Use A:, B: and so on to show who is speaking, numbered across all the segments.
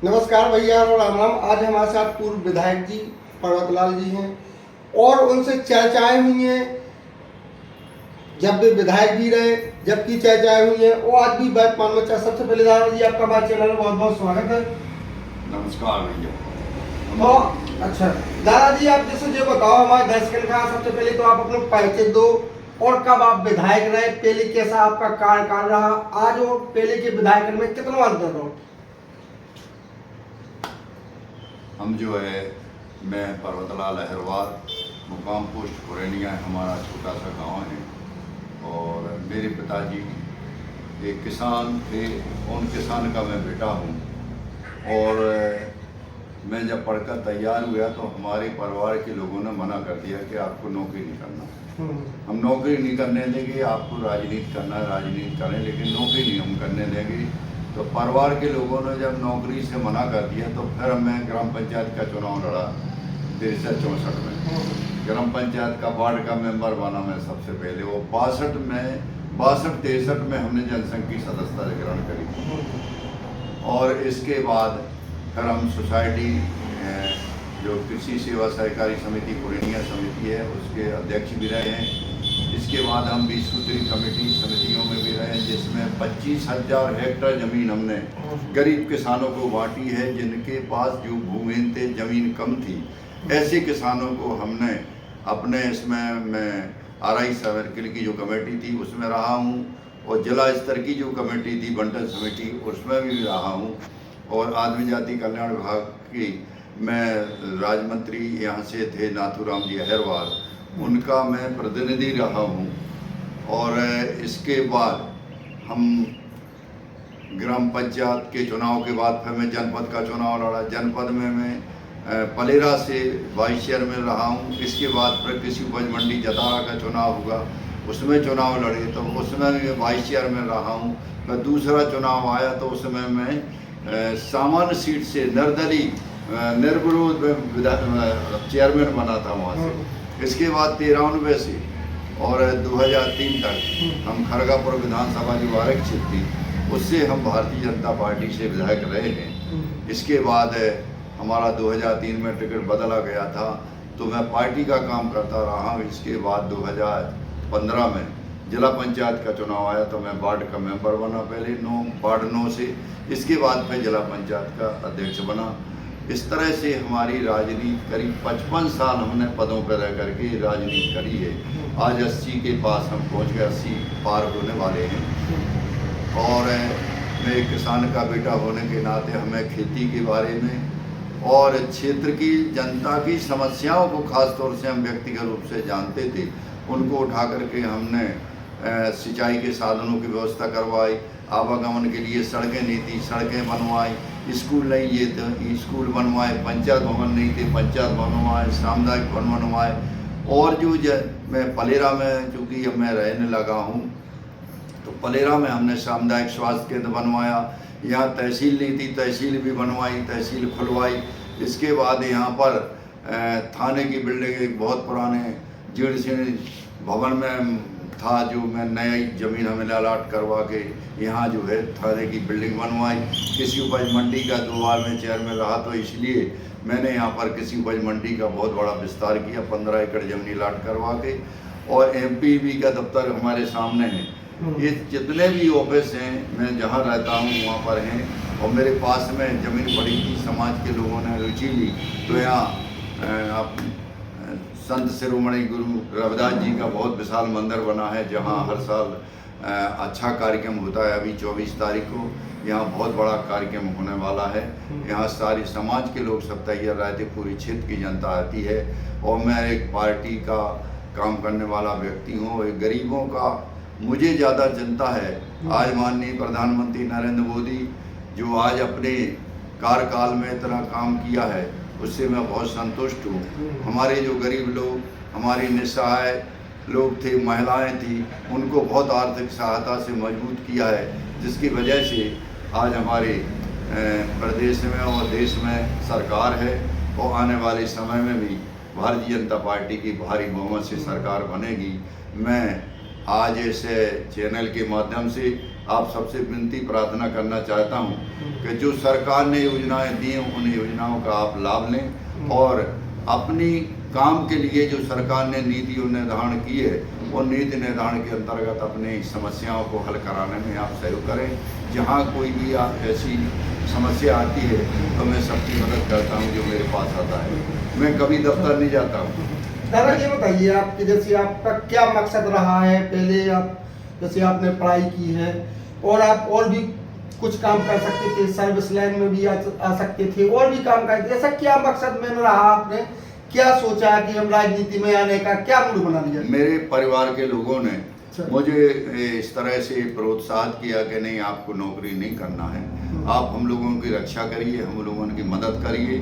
A: नमस्कार भैया और राम राम। आज हमारे साथ पूर्व विधायक जी पर्वतलाल जी हैं और उनसे चर्चाएं हुई हैं जब वे विधायक भी रहे, जबकि चर्चाएं हुई हैं वो आज भी वर्तमान में। सबसे पहले दादा जी आपका हमारे चैनल में बहुत बहुत स्वागत है।
B: नमस्कार भैया।
A: तो अच्छा दादा जी, आप जैसे जो बताओ हमारे दर्शक का, सबसे पहले तो आप अपना परिचय दो और कब आप विधायक रहे, पहले कैसा आपका कार्यकाल रहा, आज और पहले के विधायक में कितना अंतर हो।
B: हम जो है, मैं पर्वतलाल अहरवाल, मुकाम पोस्ट खुरैनिया हमारा छोटा सा गांव है और मेरे पिताजी एक किसान थे। उन किसान का मैं बेटा हूं और मैं जब पढ़कर तैयार हुआ तो हमारे परिवार के लोगों ने मना कर दिया कि आपको नौकरी नहीं करना, हम नौकरी नहीं करने देंगे, आपको राजनीति करना है राजनीति करें लेकिन नौकरी नहीं हम करने देंगे। तो परिवार के लोगों ने जब नौकरी से मना कर दिया तो फिर मैं ग्राम पंचायत का चुनाव लड़ा 63-64 में। ग्राम पंचायत का वार्ड का मेंबर बना मैं सबसे पहले। वो 62-63 में हमने जनसंघ की सदस्यता ग्रहण करी और इसके बाद फिर हम सोसाइटी जो कृषि सेवा सहकारी समिति खुरैनिया समिति है उसके अध्यक्ष भी रहे हैं। इसके बाद हम 20 सूत्री कमेटी समितियों में भी रहे जिसमें 25,000 हेक्टेयर जमीन हमने गरीब किसानों को बांटी है। जिनके पास जो भूमिहीन थे, जमीन कम थी, ऐसे किसानों को हमने अपने इसमें मैं RI सर्किल की जो कमेटी थी उसमें रहा हूँ और जिला स्तर की जो कमेटी थी बंटन समिति उसमें भी रहा हूँ और आदिम जाति कल्याण विभाग की मैं राज्य मंत्री यहाँ से थे नाथूराम जी अहरवाल, उनका मैं प्रतिनिधि रहा हूँ। और इसके बाद हम ग्राम पंचायत के चुनाव के बाद फिर मैं जनपद का चुनाव लड़ा। जनपद में मैं पलेरा से वाइस चेयरमैन रहा हूँ। इसके बाद फिर कृषि उपज मंडी जतारा का चुनाव हुआ, उसमें चुनाव लड़े तो उसमें मैं वाइस चेयरमैन रहा हूँ। फिर दूसरा चुनाव आया तो उसमें मैं सामान्य सीट से निर्दलीय निर्विरोध चेयरमैन बना था वहाँ से। इसके बाद 93 से और 2003 तक हम खरगापुर विधानसभा जो आरक्षित थी उससे हम भारतीय जनता पार्टी से विधायक रहे हैं। इसके बाद हमारा 2003 में टिकट बदला गया था तो मैं पार्टी का काम करता रहा। इसके बाद 2015 में जिला पंचायत का चुनाव आया तो मैं वार्ड का मेंबर बना, पहले वार्ड 9 से। इसके बाद फिर जिला पंचायत का अध्यक्ष बना। इस तरह से हमारी राजनीति करीब 55 साल हमने पदों पर रह करके राजनीति करी है। आज 80 के पास हम पहुंच गए, 80 पार होने वाले हैं। और मैं एक किसान का बेटा होने के नाते हमें खेती के बारे में और क्षेत्र की जनता की समस्याओं को खास तौर से हम व्यक्तिगत रूप से जानते थे। उनको उठा करके हमने सिंचाई के साधनों की व्यवस्था करवाई, आवागमन के लिए सड़कें नहीं थी, सड़कें बनवाई, स्कूल नहीं ये थे स्कूल बनवाए, पंचायत भवन नहीं थे पंचायत बनवाए, सामुदायिक भवन बनवाए। और जो मैं पलेरा में चूँकि अब मैं रहने लगा हूँ तो पलेरा में हमने सामुदायिक स्वास्थ्य केंद्र बनवाया। यहाँ तहसील नहीं थी, तहसील भी बनवाई, तहसील खुलवाई। इसके बाद यहाँ पर थाने की बिल्डिंग एक बहुत पुराने जीर्ण शीर्ण भवन में था जो मैं नई ज़मीन हमें अलाट करवा के यहाँ जो है थाने की बिल्डिंग बनवाई। कृषि उपज मंडी का 2 बार में चेयरमैन रहा तो इसलिए मैंने यहाँ पर कृषि उपज मंडी का बहुत बड़ा विस्तार किया, 15 एकड़ ज़मीन अलाट करवा के। और MPV का दफ्तर हमारे सामने है। ये जितने भी ऑफिस हैं मैं जहाँ रहता हूँ वहाँ पर हैं और मेरे पास में ज़मीन पड़ी थी, समाज के लोगों ने रुचि ली तो यहाँ संत शिरोमणि गुरु रविदास जी का बहुत विशाल मंदिर बना है जहाँ हर साल अच्छा कार्यक्रम होता है। अभी 24 तारीख को यहाँ बहुत बड़ा कार्यक्रम होने वाला है। यहाँ सारी समाज के लोग सब तैयार रहते, पूरी क्षेत्र की जनता आती है। और मैं एक पार्टी का काम करने वाला व्यक्ति हूँ, एक गरीबों का मुझे ज़्यादा चिंता है। आज माननीय प्रधानमंत्री नरेंद्र मोदी जो आज अपने कार्यकाल में इतना काम किया है उससे मैं बहुत संतुष्ट हूँ। हमारे जो गरीब लोग, हमारी निस्सहाय लोग थे, महिलाएं थी, उनको बहुत आर्थिक सहायता से मजबूत किया है, जिसकी वजह से आज हमारे प्रदेश में और देश में सरकार है और आने वाले समय में भी भारतीय जनता पार्टी की भारी बहुमत से सरकार बनेगी। मैं आज इस चैनल के माध्यम से आप सबसे विनती प्रार्थना करना चाहता हूँ कि जो सरकार ने योजनाएं दी हैं उन योजनाओं का आप लाभ लें और अपनी काम के लिए जो सरकार ने नीति निर्धारण की है और नीति निर्धारण के अंतर्गत अपनी समस्याओं को हल कराने में आप सहयोग करें। जहाँ कोई भी ऐसी समस्या आती है तो मैं सबकी मदद करता हूँ जो मेरे पास आता है। मैं कभी दफ्तर नहीं जाता हूँ।
A: दादा ये बताइए आपके जैसे आपका क्या मकसद रहा है, पहले आप जैसे आपने पढ़ाई की है और आप और भी कुछ काम कर सकते थे, सर्विस लाइन में भी आ सकते थे और भी काम कर सकते, ऐसा क्या मकसद में रहा, आपने क्या सोचा कि हम राजनीति में आने का क्या मूड बना लिया?
B: मेरे परिवार के लोगों ने मुझे इस तरह से प्रोत्साहित किया कि नहीं आपको नौकरी नहीं करना है, आप हम लोगों की रक्षा करिए, हम लोगों की मदद करिए।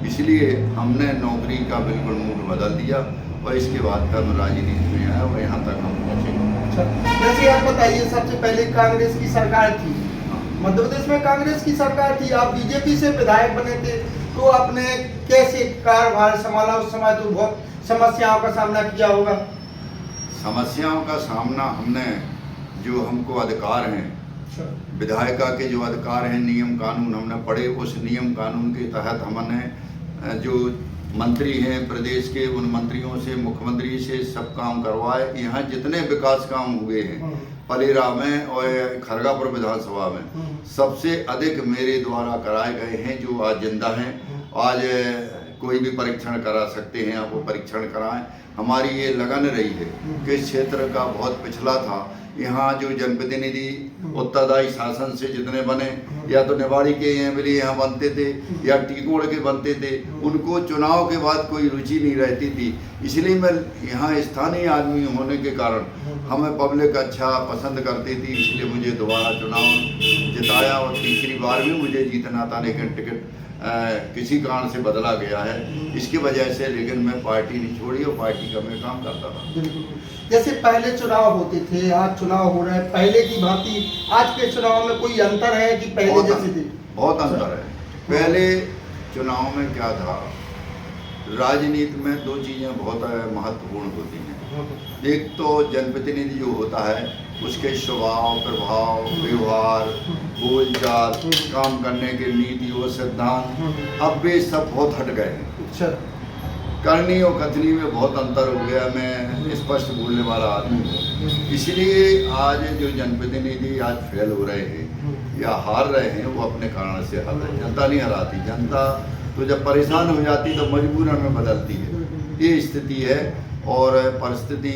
B: इसलिए हमने नौकरी का बिल्कुल मूड बदल दिया और इसके बाद फिर हम राजनीति में आए और यहाँ तक हम पहुँचे।
A: जैसे आप बताइए, सबसे पहले कांग्रेस की सरकार थी, मध्य प्रदेश में कांग्रेस की सरकार थी, आप बीजेपी से विधायक बने थे, तो आपने कैसे कार्यभार संभाला? उस समय तो बहुत समस्याओं का सामना किया होगा।
B: समस्याओं का सामना हमने, जो हमको अधिकार हैं, विधायिका के जो अधिकार हैं, नियम कानून हमने पढ़े, उस नियम कानून के तहत हमने जो मंत्री हैं प्रदेश के, उन मंत्रियों से, मुख्यमंत्री से सब काम करवाए। यहाँ जितने विकास काम हुए हैं पलेरा में और खरगापुर विधानसभा में, सबसे अधिक मेरे द्वारा कराए गए हैं। जो आज जिंदा हैं, आज कोई भी परीक्षण करा सकते हैं, आप वो परीक्षण कराएं। हमारी ये लगन रही है कि इस क्षेत्र का बहुत पिछला था, यहाँ जो जनप्रतिनिधि उत्तरदायी शासन से जितने बने, या तो निवाड़ी के एमएलए यहाँ बनते थे या टीकोड़ के बनते थे, उनको चुनाव के बाद कोई रुचि नहीं रहती थी। इसलिए मैं यहाँ स्थानीय आदमी होने के कारण हमें पब्लिक अच्छा पसंद करती थी, इसलिए मुझे दोबारा चुनाव जिताया और तीसरी बार भी मुझे जीतना था, लेकिन टिकट किसी कारण से बदला गया है, इसकी वजह से। लेकिन मैं पार्टी नहीं छोड़ी और पार्टी का मैं काम करता था।
A: जैसे पहले चुनाव होते थे, आज चुनाव हो रहे हैं, पहले की भांति आज के चुनाव में कोई अंतर है कि पहले जैसे थे? बहुत
B: अंतर है। पहले चुनाव में क्या था, राजनीति में दो चीज़ें बहुत महत्वपूर्ण होती हैं। एक तो जनप्रतिनिधि जो होता है उसके स्वभाव, प्रभाव, व्यवहार, बोलचाल, काम करने के नीति और सिद्धांत, अब वे सब बहुत हट गए हैं। करनी और कथनी में बहुत अंतर हो गया। मैं स्पष्ट बोलने वाला आदमी हूँ, इसलिए आज जो जनप्रतिनिधि आज फेल हो रहे हैं या हार रहे हैं, वो अपने कारण से हार रहे हैं। जनता नहीं हराती, जनता तो जब परेशान हो जाती तो मजबूरन में बदलती है। ये स्थिति है और परिस्थिति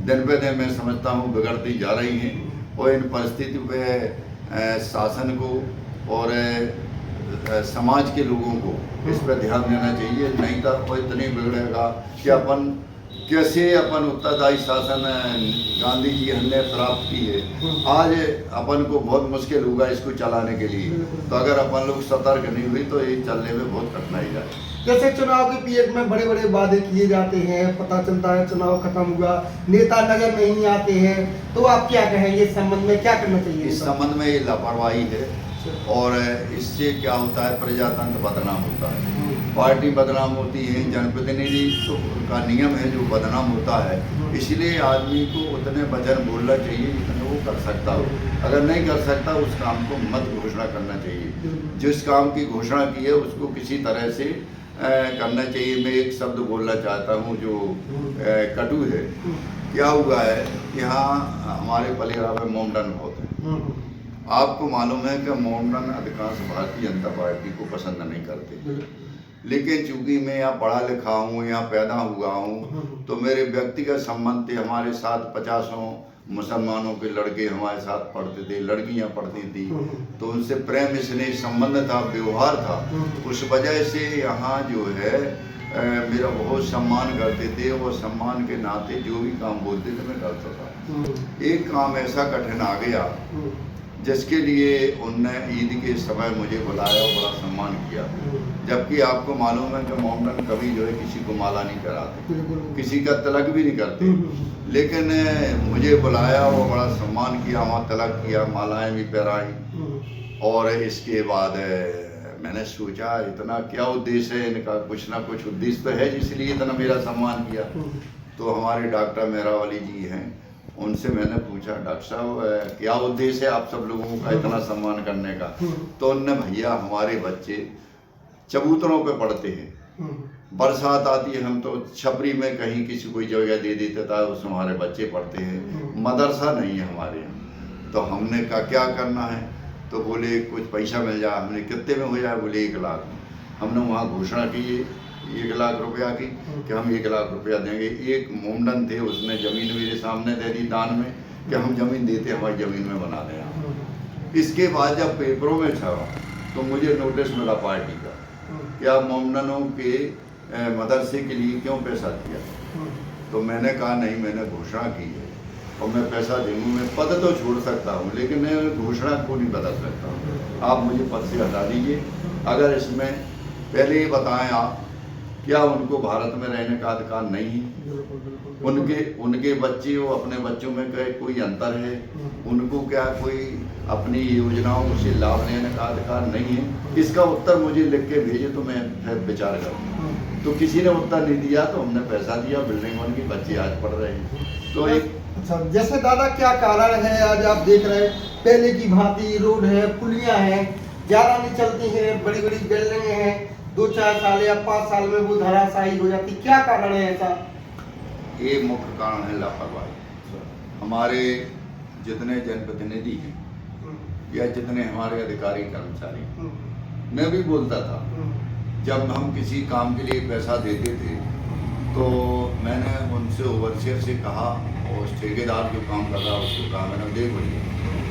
B: दिन पे दिन मैं समझता हूँ बिगड़ती जा रही हैं और इन परिस्थिति पे शासन को और समाज के लोगों को इस पर ध्यान देना चाहिए, नहीं तो वो इतनी बिगड़ेगा कि अपन कैसे अपन उत्तरदायी शासन गांधी जी हमने प्राप्त की है, आज अपन को बहुत मुश्किल होगा इसको चलाने के लिए। तो अगर अपन लोग सतर्क नहीं हुई तो ये चलने में बहुत कठिनाई जाए।
A: जैसे चुनाव के पीरियड में बड़े बड़े वादे किए जाते हैं, पता चलता है चुनाव खत्म हुआ, नेता नजर नहीं आते हैं, तो आप क्या कहेंगे इस संबंध में, क्या करना चाहिए?
B: इस संबंध में ये लापरवाही है और इससे क्या होता है, प्रजातंत्र बदनाम होता है, पार्टी बदनाम होती है, जनप्रतिनिधि का नियम है जो बदनाम होता है। इसलिए आदमी को उतने वचन बोलना चाहिए जितने वो कर सकता हो। अगर नहीं कर सकता उस काम को मत घोषणा करना चाहिए। जिस काम की घोषणा की है उसको किसी तरह से करना चाहिए। मैं एक शब्द बोलना चाहता हूँ जो कटु है। क्या हुआ है, यहाँ हमारे पलेरा में मोमडन बहुत है। आपको मालूम है कि मोमडन अधिकांश भारतीय जनता पार्टी को पसंद नहीं करते, लेकिन चूंकि मैं यहाँ पढ़ा लिखा हूँ, यहाँ पैदा हुआ हूँ, तो मेरे व्यक्तिगत संबंध थे। हमारे साथ 50 मुसलमानों के लड़के हमारे साथ पढ़ते थे, लड़कियाँ पढ़ती थी, तो उनसे प्रेम स्नेह संबंध था, व्यवहार था। उस वजह से यहाँ जो है मेरा बहुत सम्मान करते थे और सम्मान के नाते जो भी काम बोलते थे मैं करता था। एक काम ऐसा कठिन आ गया जिसके लिए उनने ईद के समय मुझे बुलाया और बड़ा सम्मान किया, जबकि आपको मालूम है कि मोमडन कभी जो है किसी को माला नहीं कराते, किसी का तिलक भी नहीं करते, लेकिन मुझे बुलाया और बड़ा सम्मान किया, वहाँ तिलक किया, मालाएं भी पहनाई। और इसके बाद मैंने सोचा इतना क्या उद्देश्य है इनका, कुछ ना कुछ उद्देश्य तो है जिसलिए इतना मेरा सम्मान किया। तो हमारे डॉक्टर मेहरावाली जी हैं, उनसे मैंने पूछा डॉक्टर साहब क्या उद्देश्य है आप सब लोगों का इतना सम्मान करने का। तो उनने भैया हमारे बच्चे चबूतरों पे पढ़ते हैं, बरसात आती है हम तो छपरी में कहीं किसी कोई जगह दे देते था, उसमें हमारे बच्चे पढ़ते हैं, मदरसा नहीं है हमारे यहाँ। तो हमने कहा क्या करना है, तो बोले कुछ पैसा मिल जाए। हमने कितने में हो जाए, बोले 1 लाख में। हमने वहाँ घोषणा की 1 लाख रुपया की कि हम 1 लाख रुपया देंगे। एक मोमडन थे, उसने ज़मीन मेरे सामने दे दी दान में कि हम ज़मीन देते हमारी ज़मीन में बना दें। इसके बाद जब पेपरों में छपा तो मुझे नोटिस मिला पार्टी का कि आप मोमडनों के मदरसे के लिए क्यों पैसा दिया। तो मैंने कहा नहीं, मैंने घोषणा की है और मैं पैसा दूँगा, मैं पद तो छोड़ सकता हूँ लेकिन मैं घोषणा को नहीं बदल सकता हूँ। आप मुझे पद से हटा दीजिए। अगर इसमें पहले ये बताएं आप क्या उनको भारत में रहने का अधिकार नहीं है, उनके बच्चे वो अपने बच्चों में कोई अंतर है, उनको क्या कोई अपनी योजनाओं से लाभ लेने का अधिकार नहीं है। इसका उत्तर मुझे लिख के भेजे तो मैं फिर विचार करूँ। तो किसी ने उत्तर नहीं दिया तो हमने पैसा दिया, बिल्डिंग बन गई, बच्चे आज पढ़ रहे हैं। तो एक
A: अच्छा, जैसे दादा क्या कारण है आज आप देख रहे हैं पहले की भांति रोड है, पुलियां हैं, ज़्यादा नहीं चलती हैं, बड़ी बड़ी बिल्डिंगें हैं, 2-4 साल या 5 साल में वो धराशायी हो जाती, क्या कारण है ऐसा?
B: ये मुख्य कारण है लापरवाही। हमारे जितने जनप्रतिनिधि हैं या जितने हमारे अधिकारी कर्मचारी, मैं भी बोलता था जब हम किसी काम के लिए पैसा देते थे तो मैंने उनसे ओवरसियर से कहा और उस ठेकेदार जो काम कर रहा है उसको कहा, मैंने देख भैया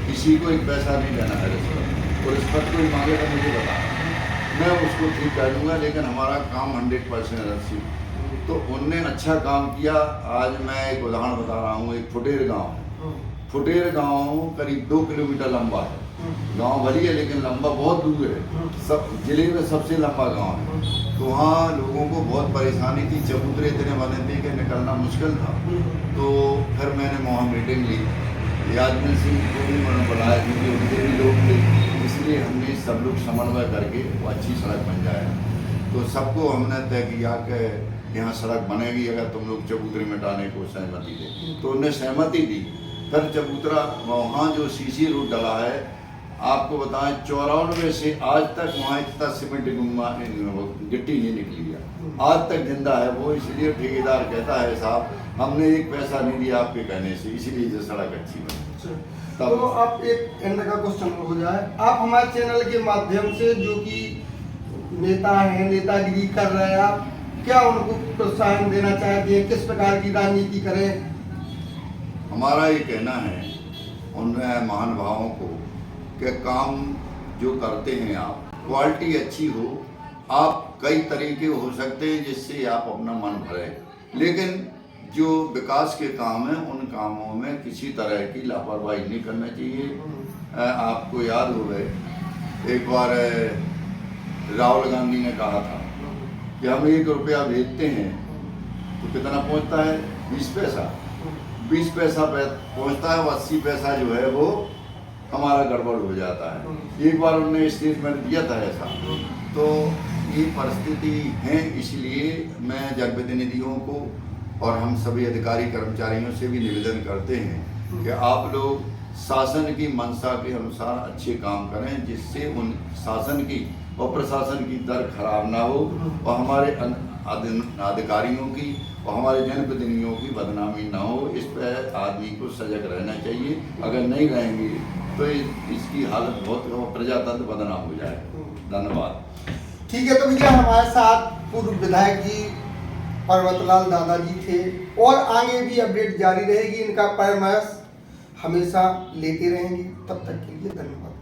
B: किसी को एक पैसा नहीं देना है रिश्वत, और रिश्वत कोई मांगे तो मुझे बता, मैं उसको ठीक कर दूँगा, लेकिन हमारा काम 100% रसीद। तो उनने अच्छा काम किया। आज मैं एक उदाहरण बता रहा हूँ, एक फुटेर गाँव है, फुटेर गाँव करीब 2 किलोमीटर लंबा है। गांव भली है लेकिन लंबा बहुत दूर है, सब जिले में सबसे लंबा गांव है। तो वहाँ लोगों को बहुत परेशानी थी, चबूतरे इतने बने थे कि निकलना मुश्किल था। तो फिर मैंने वहाँ मीटिंग ली, यादवीर सिंह को भी मैंने बुलाया क्योंकि उनके भी लोग थे, इसलिए हमने सब लोग समन्वय करके वो अच्छी सड़क बन जाए। तो सबको हमने तय किया कि यहाँ सड़क बनेगी अगर तुम लोग चबूतरे मिटाने को सहमति दे। तो उन्हें सहमति दी। फिर चबूतरा वहाँ जो सीसी रोड डला है, आपको बताएं 94 से आज तक वहाँ इतना सीमेंट गिट्टी नहीं निकली है, आज तक जिंदा है वो। इसलिए ठेकेदार कहता है साहब हमने एक पैसा नहीं दिया आपके कहने से, इसीलिए जो सड़क अच्छी बनी।
A: तो आप एक एंड का क्वेश्चन हो जाए, आप हमारे चैनल के माध्यम से जो कि नेता हैं, नेतागिरी कर रहे हैं, आप क्या उनको प्रोत्साहन देना चाहते हैं, किस प्रकार की राजनीति करें?
B: हमारा ये कहना है उन महानुभावों को कि काम जो करते हैं आप, क्वालिटी अच्छी हो, आप कई तरीके हो सकते हैं जिससे आप अपना मन भरें, लेकिन जो विकास के काम हैं उन कामों में किसी तरह की लापरवाही नहीं करना चाहिए। आपको याद हो गए एक बार राहुल गांधी ने कहा था कि हम 1 रुपया भेजते हैं तो कितना पहुंचता है, 20 पैसा। 20 पैसा पहुंचता है, 80 पैसा जो है वो हमारा गड़बड़ हो जाता है। एक बार उन्होंने स्टेटमेंट दिया था ऐसा। तो ये परिस्थिति है, इसलिए मैं जनप्रतिनिधियों को और हम सभी अधिकारी कर्मचारियों से भी निवेदन करते हैं कि आप लोग शासन की मंशा के अनुसार अच्छे काम करें, जिससे उन शासन की और प्रशासन की दर खराब ना हो और हमारे अधिकारियों की और हमारे जनप्रतिनिधियों की बदनामी ना हो। इस पर आदमी को सजग रहना चाहिए। अगर नहीं रहेंगे तो इसकी हालत बहुत, प्रजातंत्र बदनाम हो जाए। धन्यवाद।
A: ठीक है, तो भैया हमारे साथ पूर्व विधायक जी पर्वतलाल दादाजी थे और आगे भी अपडेट जारी रहेगी, इनका परामर्श हमेशा लेते रहेंगे। तब तक के लिए धन्यवाद।